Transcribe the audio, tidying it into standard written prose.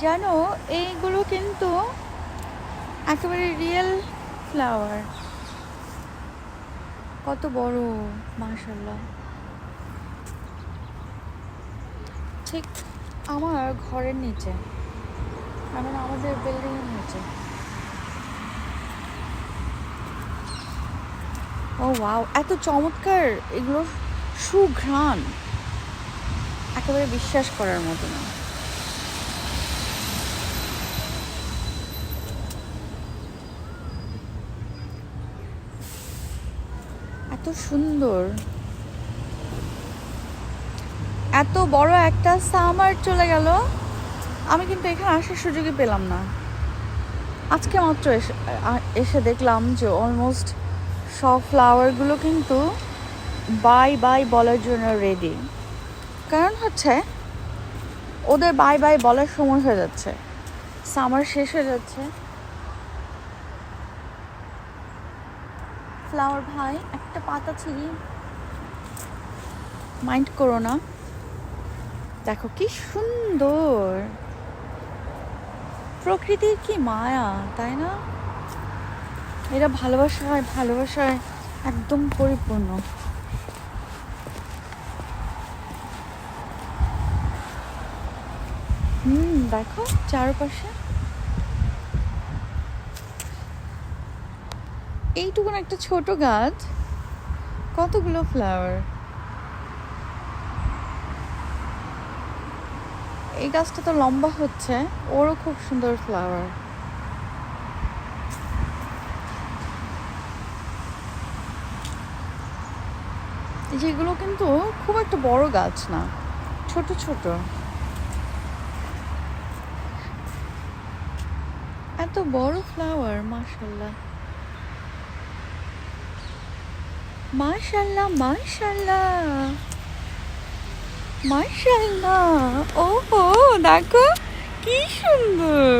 জানো, এইগুলো কিন্তু একেবারে রিয়েল ফ্লাওয়ার। কত বড়, মাশাআল্লাহ। ঠিক আমার ঘরের নিচে, মানে আমাদের বিল্ডিং এর নিচে। ও ওয়াও, এত চমৎকার এগুলো, সুঘ্রাণ একেবারে বিশ্বাস করার মতো না। এত সুন্দর, এত বড় একটা সামার চলে গেল, আমি কিন্তু এখানে আসার সুযোগই পেলাম না। আজকে মাত্র এসে দেখলাম যে অলমোস্ট সব ফ্লাওয়ারগুলো কিন্তু বাই বাই বলার জন্য রেডি। কারণ হচ্ছে ওদের বাই বাই বলার সময় হয়ে যাচ্ছে, সামার শেষ হয়ে যাচ্ছে। ফ্লাওয়ার ভাই, একটা পাতা ছিঁড়ি, মাইন্ড করো না। দেখো কি সুন্দর, প্রকৃতির কি মায়া, তাই না? এরা ভালোবাসায় ভালোবাসায় একদম পরিপূর্ণ। দেখো চারপাশে এইটুকুন একটা ছোট গাছ, কতগুলো ফ্লাওয়ার। এই গাছটা তো লম্বা হচ্ছে, ওরও খুব সুন্দর ফ্লাওয়ার। যেগুলো কিন্তু খুব একটা বড় গাছ না, ছোট ছোট। এত বড় ফ্লাওয়ার, মাশাআল্লাহ মাশাআল্লাহ মাশাআল্লাহ মাশাআল্লাহ। ওহো, দেখো কি সুন্দর।